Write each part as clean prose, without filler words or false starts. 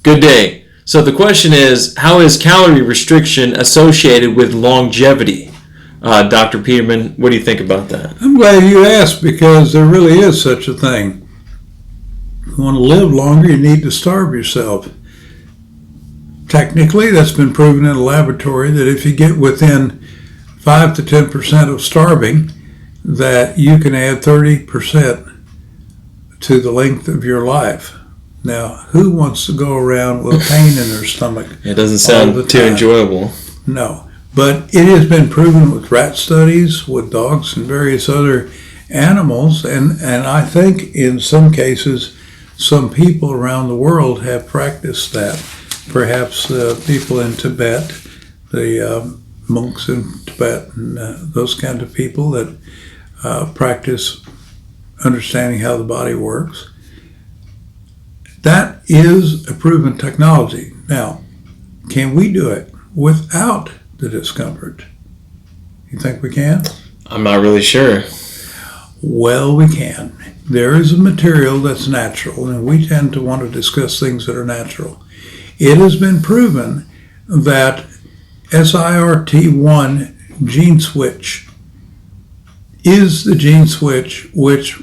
Good day. So the question is, how is calorie restriction associated with longevity? Dr. Peterman, what do you think about that? I'm glad you asked, because there really is such a thing. If you want to live longer, you need to starve yourself. Technically, that's been proven in a laboratory that if you get within 5 to 10% of starving, that you can add 30% to the length of your life. Now, who wants to go around with pain in their stomach? It doesn't sound too enjoyable. No, but it has been proven with rat studies, with dogs and various other animals, and I think in some cases, some people around the world have practiced that. Perhaps people in Tibet, the monks in Tibet, and those kind of people that practice understanding how the body works. That is a proven technology. Now, can we do it without the discomfort? You think we can? I'm not really sure. Well, we can. There is a material that's natural, and we tend to want to discuss things that are natural. It has been proven that SIRT1 gene switch is the gene switch which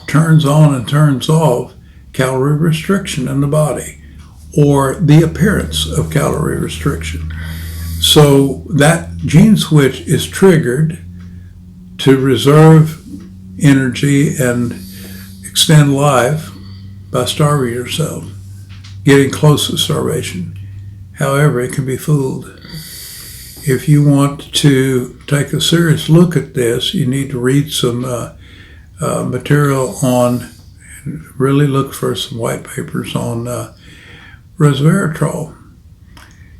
turns on and turns off calorie restriction in the body, or the appearance of calorie restriction. So that gene switch is triggered to reserve energy and extend life by starving yourself, getting close to starvation. However, it can be fooled. If you want to take a serious look at this, you need to read some material on, really look for some white papers on resveratrol.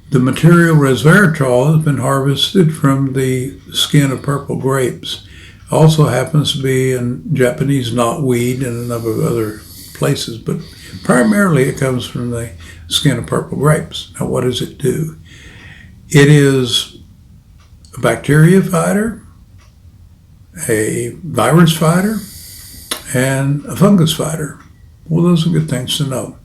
The material resveratrol has been harvested from the skin of purple grapes. Also happens to be in Japanese knotweed and a number of other places, but primarily it comes from the skin of purple grapes. Now, what does it do? It is a bacteria fighter, a virus fighter, and a fungus fighter. Well, those are good things to know.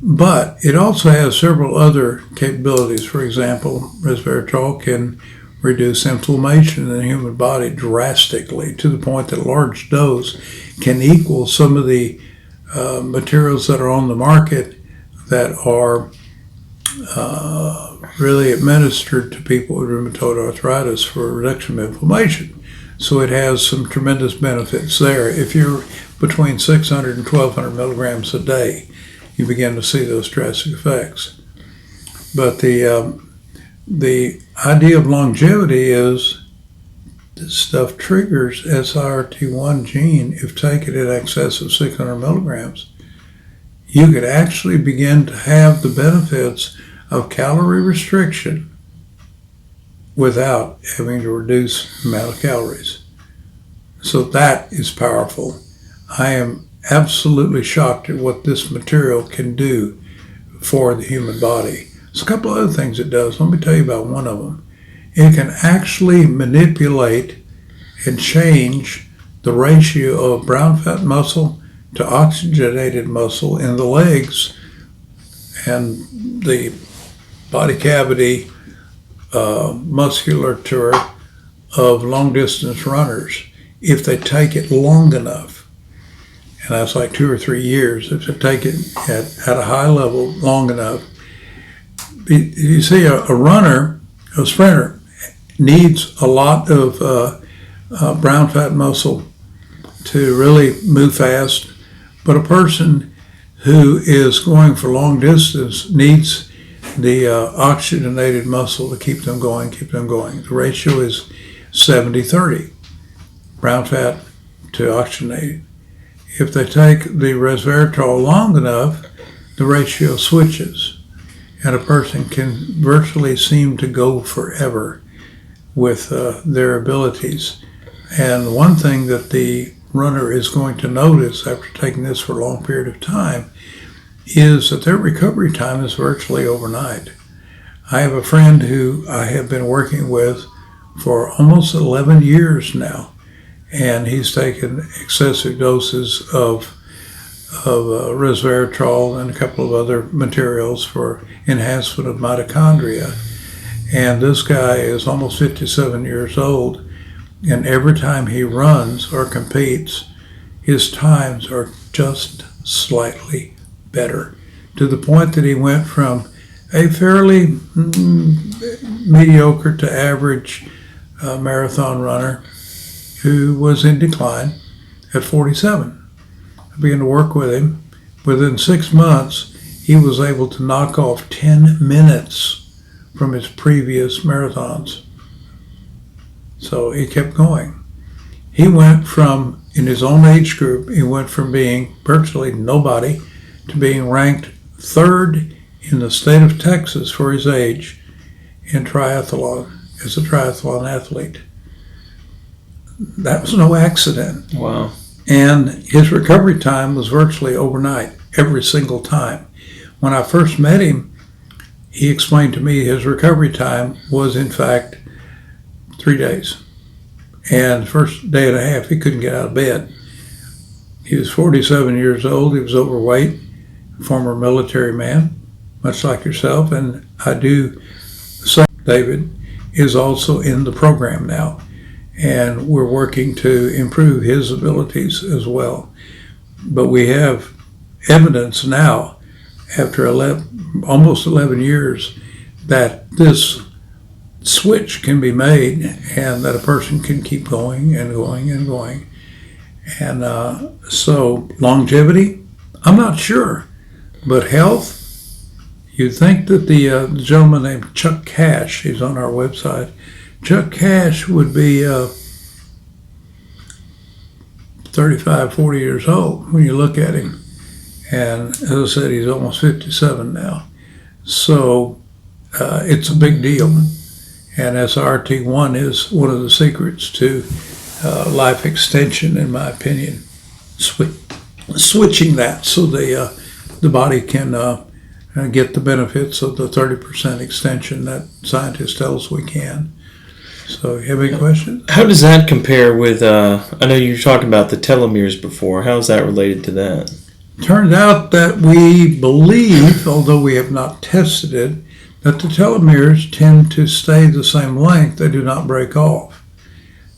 But it also has several other capabilities. For example, resveratrol can reduce inflammation in the human body drastically, to the point that a large dose can equal some of the materials that are on the market that are really administered to people with rheumatoid arthritis for reduction of inflammation. So it has some tremendous benefits there. If you're between 600 and 1,200 milligrams a day, you begin to see those drastic effects. But the idea of longevity is this stuff triggers SIRT1 gene. If taken in excess of 600 milligrams, you could actually begin to have the benefits of calorie restriction without having to reduce the amount of calories. So that is powerful. I am absolutely shocked at what this material can do for the human body. There's a couple other things it does. Let me tell you about one of them. It can actually manipulate and change the ratio of brown fat muscle to oxygenated muscle in the legs and the body cavity musculature of long distance runners if they take it long enough. And that's like 2 or 3 years. If they take it at a high level long enough. You see, a runner, a sprinter, needs a lot of brown fat muscle to really move fast. But a person who is going for long distance needs the oxygenated muscle to keep them going. The ratio is 70-30, brown fat to oxygenated. If they take the resveratrol long enough, the ratio switches, and a person can virtually seem to go forever with their abilities. And one thing that the runner is going to notice after taking this for a long period of time is that their recovery time is virtually overnight. I have a friend who I have been working with for almost 11 years now, and he's taken excessive doses of resveratrol and a couple of other materials for enhancement of mitochondria. And this guy is almost 57 years old, and every time he runs or competes, his times are just slightly better, to the point that he went from a fairly mediocre to average marathon runner who was in decline at 47. I began to work with him. Within 6 months, he was able to knock off 10 minutes from his previous marathons. So he kept going. He went from, in his own age group, he went from being virtually nobody to being ranked third in the state of Texas for his age in triathlon, as a triathlon athlete. That was no accident. Wow. And his recovery time was virtually overnight, every single time. When I first met him, he explained to me his recovery time was, in fact, 3 days. And the first day and a half, he couldn't get out of bed. He was 47 years old. He was overweight, former military man, much like yourself. And I do say David is also in the program now. And we're working to improve his abilities as well. But we have evidence now, after almost 11 years, that this switch can be made and that a person can keep going and going and going. And so longevity, I'm not sure. But health, you'd think that the gentleman named Chuck Cash, he's on our website, Chuck Cash would be 35, 40 years old when you look at him. And as I said, he's almost 57 now. So it's a big deal. And SRT1 is one of the secrets to life extension, in my opinion. Switching that so the body can get the benefits of the 30% extension that scientists tell us we can. So, you have any questions? How does that compare with, I know you were talking about the telomeres before. How is that related to that? Turns out that we believe, although we have not tested it, that the telomeres tend to stay the same length. They do not break off.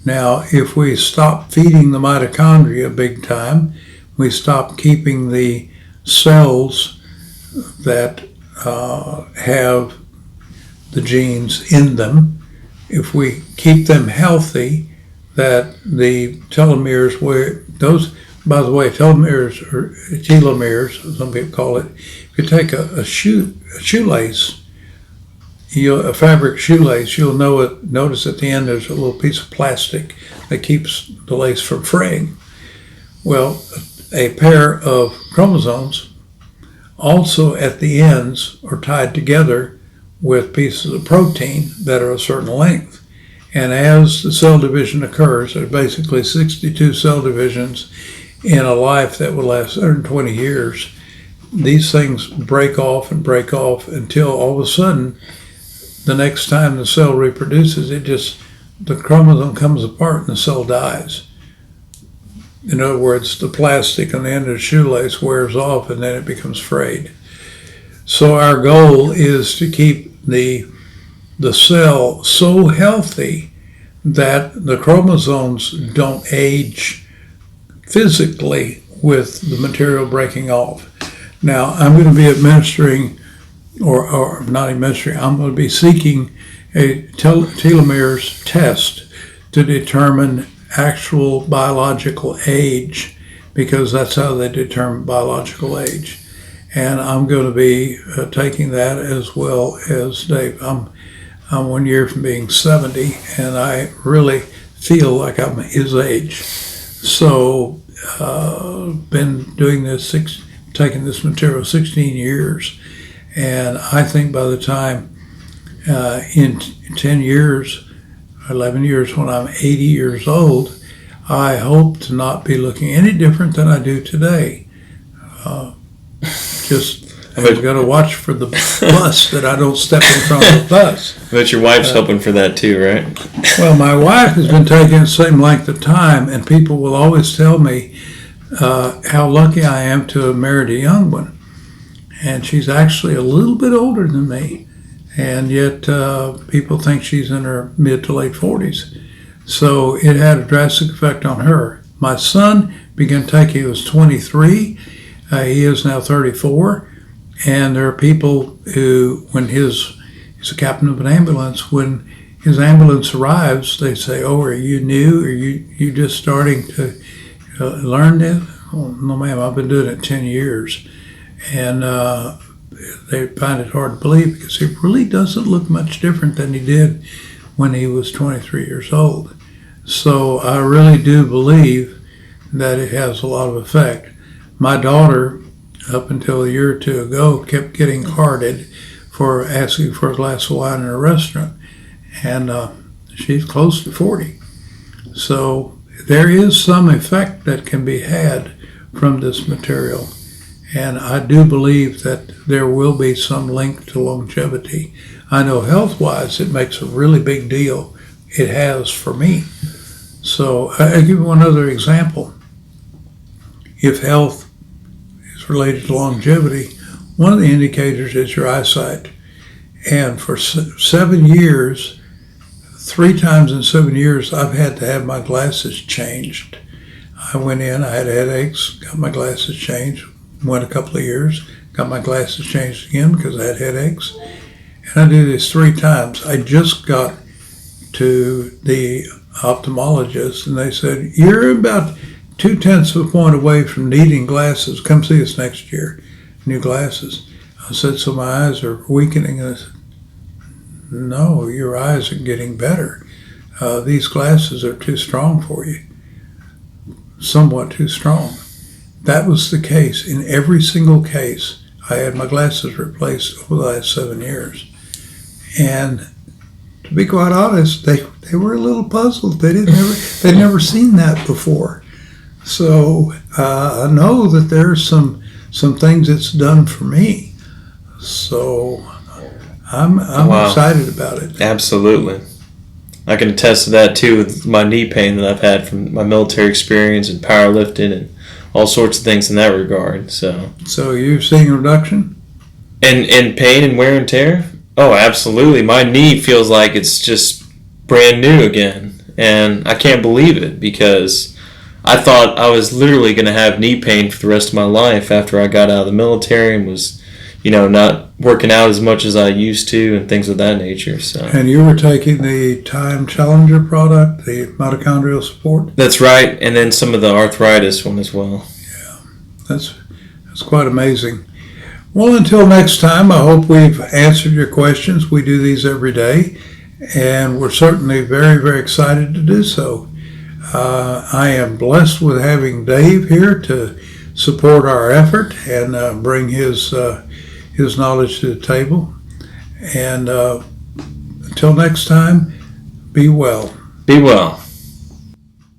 Now, if we stop feeding the mitochondria big time, we stop keeping the cells that have the genes in them. If we keep them healthy, that the telomeres, those, by the way, telomeres or telomeres, some people call it. If you take a shoelace, a fabric shoelace, you'll notice at the end there's a little piece of plastic that keeps the lace from fraying. Well, a pair of chromosomes also at the ends are tied together with pieces of protein that are a certain length. And as the cell division occurs, there are basically 62 cell divisions in a life that would last 120 years. These things break off until all of a sudden, the next time the cell reproduces, the chromosome comes apart and the cell dies. In other words, the plastic on the end of the shoelace wears off and then it becomes frayed. So our goal is to keep the cell so healthy that the chromosomes don't age physically with the material breaking off. Now, I'm going to be administering, or not administering, I'm going to be seeking a telomeres test to determine actual biological age, because that's how they determine biological age. And I'm going to be taking that as well as Dave. I'm 1 year from being 70, and I really feel like I'm his age. So, been doing this, taking this material 16 years, and I think by the time in 10 years, 11 years, when I'm 80 years old, I hope to not be looking any different than I do today. I've got to watch for the bus that I don't step in front of the bus. But your wife's hoping for that too, right? Well, my wife has been taking the same length of time, and people will always tell me, how lucky I am to have married a young one. And she's actually a little bit older than me. And yet people think she's in her mid to late 40s. So it had a drastic effect on her. My son began taking, he was 23. He is now 34. And there are people who, when he's a captain of an ambulance, when his ambulance arrives, they say, "Oh, are you new? Are you just starting to learn this?" "Oh, no, ma'am, I've been doing it 10 years. And they find it hard to believe because he really doesn't look much different than he did when he was 23 years old. So I really do believe that it has a lot of effect. My daughter, up until a year or two ago, kept getting carded for asking for a glass of wine in a restaurant. And she's close to 40. So there is some effect that can be had from this material. And I do believe that there will be some link to longevity. I know health-wise it makes a really big deal. It has for me. So I'll give you one other example. If health is related to longevity, one of the indicators is your eyesight. And for 7 years, 3 times in 7 years, I've had to have my glasses changed. I went in, I had headaches, got my glasses changed, went a couple of years, got my glasses changed again because I had headaches. And I did this 3 times. I just got to the ophthalmologist and they said, "You're about 0.2 of a point away from needing glasses. Come see us next year, new glasses." I said, "So my eyes are weakening?" And I said, "No, your eyes are getting better. These glasses are too strong for you, somewhat too strong." That was the case. In every single case, I had my glasses replaced over the last 7 years. And to be quite honest, they were a little puzzled. They'd never seen that before. So I know that there's some things it's done for me. So I'm Wow. excited about it. Absolutely. I can attest to that too with my knee pain that I've had from my military experience and powerlifting and all sorts of things in that regard. So you're seeing a reduction? And pain and wear and tear? Oh, absolutely. My knee feels like it's just brand new again. And I can't believe it because I thought I was literally going to have knee pain for the rest of my life after I got out of the military and was, not working out as much as I used to and things of that nature. So. And you were taking the Time Challenger product, the mitochondrial support? That's right. And then some of the arthritis one as well. Yeah, that's quite amazing. Well, until next time, I hope we've answered your questions. We do these every day, and we're certainly very, very excited to do so. I am blessed with having Dave here to support our effort and bring his knowledge to the table. And until next time, be well. Be well.